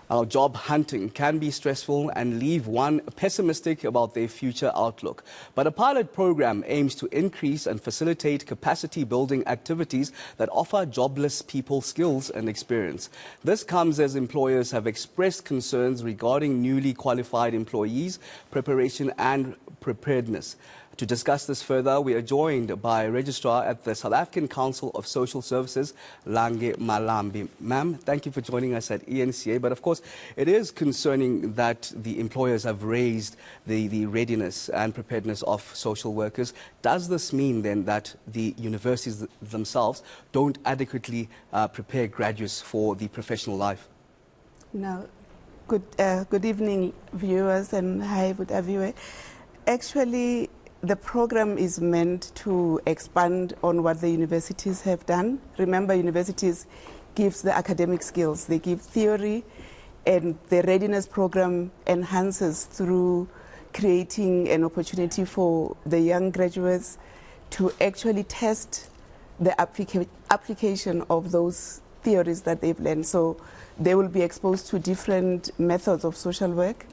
Our job hunting can be stressful and leave one pessimistic about their future outlook. But a pilot program aims to increase and facilitate capacity building activities that offer jobless people skills and experience. This comes as employers have expressed concerns regarding newly qualified employees, preparation and preparedness. To discuss this further, we are joined by Registrar at the South African Council of Social Services, Langi Malamba. Ma'am, thank you for joining us at eNCA. But of course, it is concerning that the employers have raised the readiness and preparedness of social workers. Does this mean then that the universities themselves don't adequately prepare graduates for the professional life? No. Good evening, viewers, and hi, good everywhere. Actually, the program is meant to expand on what the universities have done. Remember, universities give the academic skills. They give theory, and the readiness program enhances through creating an opportunity for the young graduates to actually test the application of those theories that they've learned. So they will be exposed to different methods of social work.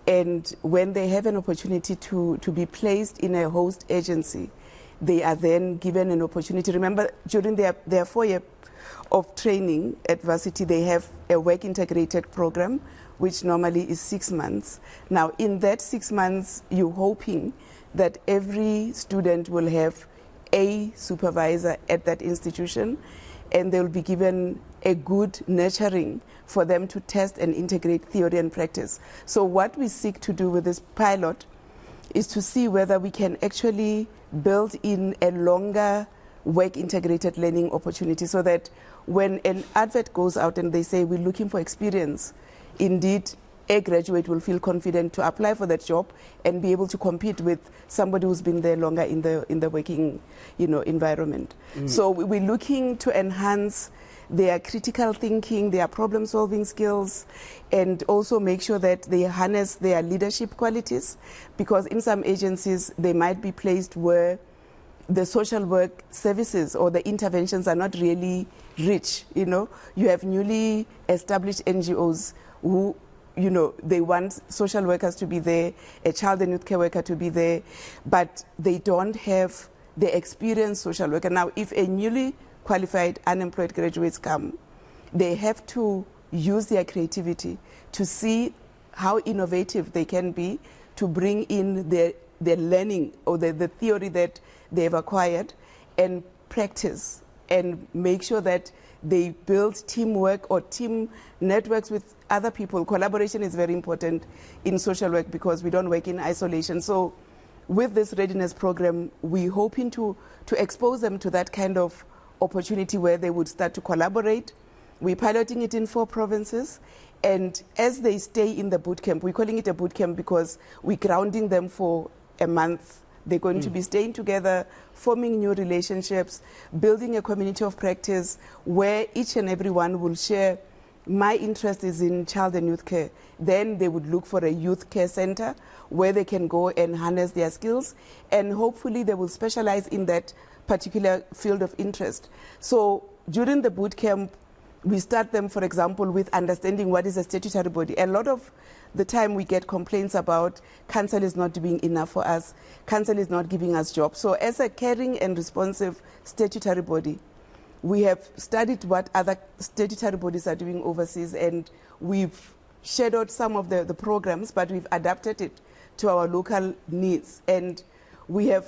And when they have an opportunity to be placed in a host agency, they are then given an opportunity. Remember, during their 4 year of training at varsity, they have a work integrated program, which normally is 6 months. Now, in that 6 months, you're hoping that every student will have a supervisor at that institution, and they'll be given a good nurturing for them to test and integrate theory and practice. So what we seek to do with this pilot is to see whether we can actually build in a longer work integrated learning opportunity, so that when an advert goes out and they say we're looking for experience, indeed a graduate will feel confident to apply for that job and be able to compete with somebody who's been there longer in the working environment. So we're looking to enhance their critical thinking, their problem-solving skills, and also make sure that they harness their leadership qualities, because in some agencies they might be placed where the social work services or the interventions are not really rich. You have newly established NGOs who, they want social workers to be there, a child and youth care worker to be there, but they don't have the experienced social worker. Now, if a newly qualified unemployed graduates come, they have to use their creativity to see how innovative they can be to bring in their learning or the theory that they've acquired and practice and make sure that they build teamwork or team networks with other people. Collaboration is very important in social work because we don't work in isolation. So with this readiness program, we're hoping to expose them to that kind of opportunity where they would start to collaborate. We're piloting it in 4 provinces, and as they stay in the boot camp, we're calling it a boot camp because we're grounding them for a month. They're going to be staying together, forming new relationships, building a community of practice where each and every one will share, my interest is in child and youth care. Then they would look for a youth care center where they can go and harness their skills, and hopefully they will specialize in that particular field of interest. So during the boot camp, we start them, for example, with understanding what is a statutory body. A lot of the time we get complaints about council is not doing enough for us, council is not giving us jobs. So as a caring and responsive statutory body, we have studied what other statutory bodies are doing overseas, and we've shadowed some of the programs, but we've adapted it to our local needs. And we have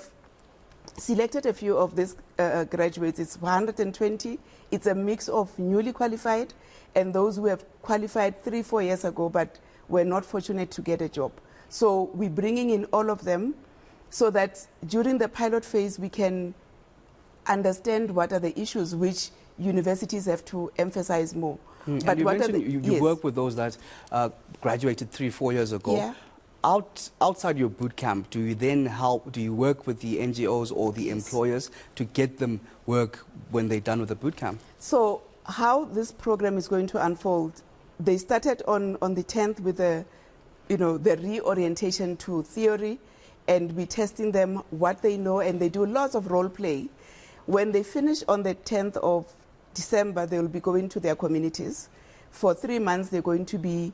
selected a few of these graduates. It's 120. It's a mix of newly qualified and those who have qualified 3-4 years ago but were not fortunate to get a job. So we're bringing in all of them so that during the pilot phase we can understand what are the issues which universities have to emphasize more. But you mentioned you work with those that graduated 3-4 years ago. Yeah. Outside your boot camp, do you work with the NGOs or the employers to get them work when they're done with the boot camp? So how this program is going to unfold, they started on the 10th with the reorientation to theory, and we're testing them what they know, and they do lots of role play. When they finish on the 10th of December, they will be going to their communities for 3 months, they're going to be,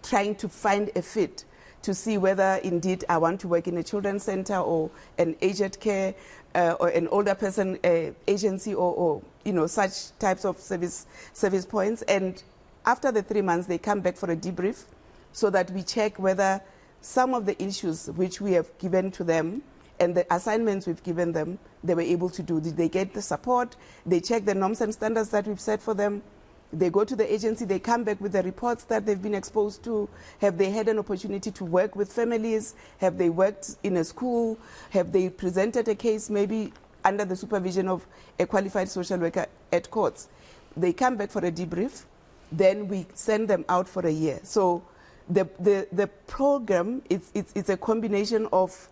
trying to find a fit to see whether indeed I want to work in a children's center or an aged care or an older person agency or such types of service points. And after the 3 months, they come back for a debrief so that we check whether some of the issues which we have given to them and the assignments we've given them, they were able to do. Did they get the support? They check the norms and standards that we've set for them. They go to the agency, they come back with the reports that they've been exposed to. Have they had an opportunity to work with families? Have they worked in a school? Have they presented a case maybe under the supervision of a qualified social worker at courts? They come back for a debrief, then we send them out for a year. So the program, it's a combination of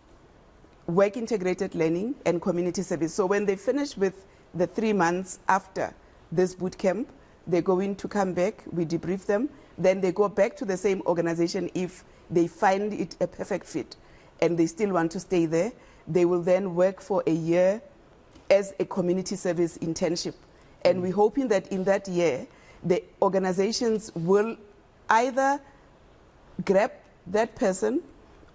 work integrated learning and community service. So when they finish with the 3 months after this boot camp, they're going to come back, we debrief them, then they go back to the same organization if they find it a perfect fit and they still want to stay there. They will then work for a year as a community service internship. And we're hoping that in that year, the organizations will either grab that person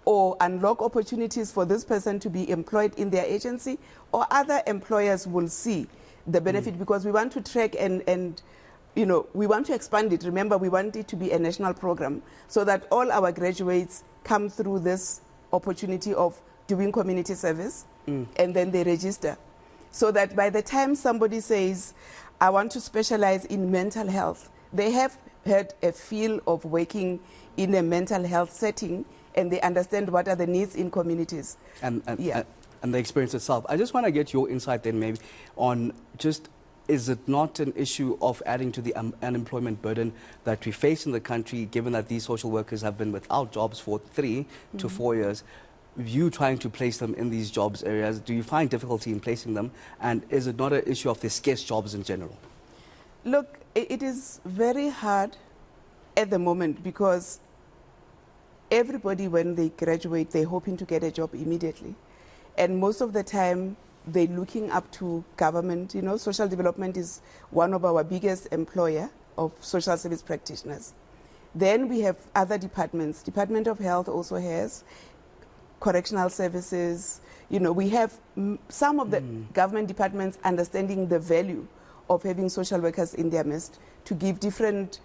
or unlock opportunities for this person to be employed in their agency, or other employers will see the benefit because we want to track and we want to expand it. Remember, we want it to be a national program so that all our graduates come through this opportunity of doing community service and then they register. So that by the time somebody says, I want to specialize in mental health, they have had a feel of working in a mental health setting and they understand what are the needs in communities. And the experience itself. I just want to get your insight then maybe on just, is it not an issue of adding to the unemployment burden that we face in the country, given that these social workers have been without jobs for 3 to 4 years? You trying to place them in these jobs areas, do you find difficulty in placing them? And is it not an issue of the scarce jobs in general? Look, it is very hard at the moment because everybody, when they graduate, they're hoping to get a job immediately. And most of the time, they're looking up to government. Social development is one of our biggest employer of social service practitioners. Then we have other departments. Department of Health also has correctional services. We have some of the government departments understanding the value of having social workers in their midst to give different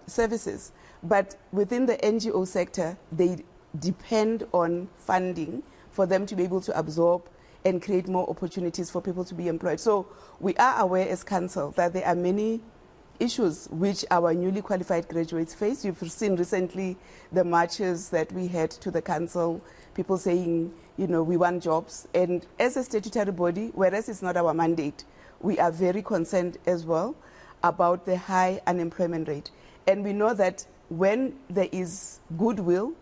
services. But within the NGO sector, they depend on funding for them to be able to absorb and create more opportunities for people to be employed. So we are aware as council that there are many issues which our newly qualified graduates face. You've seen recently the marches that we had to the council, people saying, we want jobs. And as a statutory body, whereas it's not our mandate, we are very concerned as well about the high unemployment rate. And we know that when there is goodwill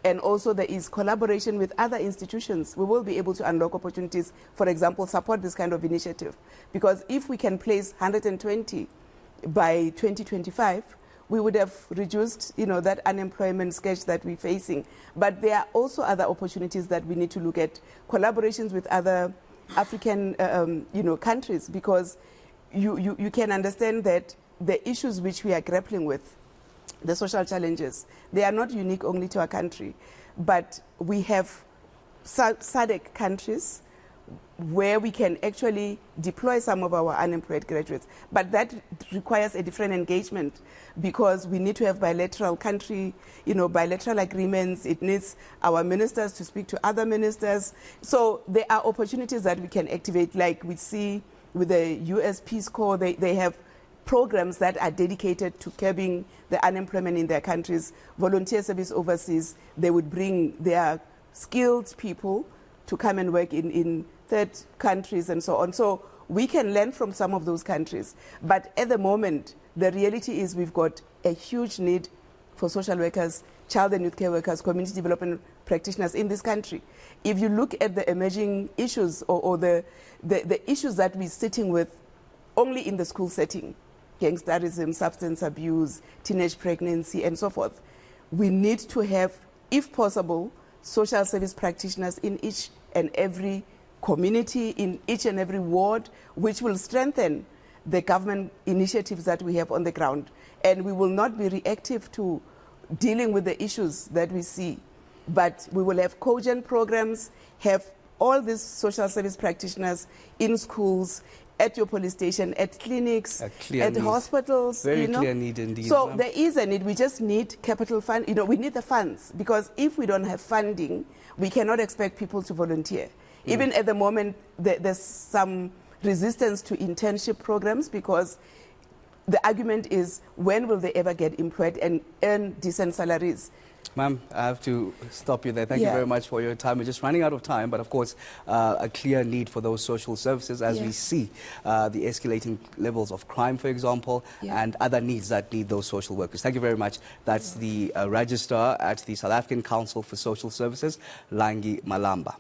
and also there is collaboration with other institutions, we will be able to unlock opportunities, for example, support this kind of initiative. Because if we can place 120 by 2025, we would have reduced, that unemployment sketch that we're facing. But there are also other opportunities that we need to look at, collaborations with other African, countries, because you can understand that the issues which we are grappling with, the social challenges, they are not unique only to our country, but we have SADC countries where we can actually deploy some of our unemployed graduates. But that requires a different engagement because we need to have bilateral bilateral agreements. It needs our ministers to speak to other ministers. So there are opportunities that we can activate, like we see with the US Peace Corps, they have programs that are dedicated to curbing the unemployment in their countries. Volunteer service overseas, they would bring their skilled people to come and work in third countries and so on. So we can learn from some of those countries. But at the moment, the reality is we've got a huge need for social workers, child and youth care workers, community development practitioners in this country. If you look at the emerging issues or the issues that we're sitting with only in the school setting, gangsterism, substance abuse, teenage pregnancy, and so forth, we need to have, if possible, social service practitioners in each and every community, in each and every ward, which will strengthen the government initiatives that we have on the ground. And we will not be reactive to dealing with the issues that we see, but we will have cogent programs, have all these social service practitioners in schools, at your police station, at clinics, at hospitals. Very clear need indeed. So there is a need. We just need capital fund. We need the funds, because if we don't have funding, we cannot expect people to volunteer. Even at the moment, there's some resistance to internship programs, because the argument is, when will they ever get employed and earn decent salaries? Ma'am, I have to stop you there. Thank you very much for your time. We're just running out of time, but of course, a clear need for those social services as we see the escalating levels of crime, for example, and other needs that need those social workers. Thank you very much. That's the Registrar at the South African Council for Social Services, Langi Malamba.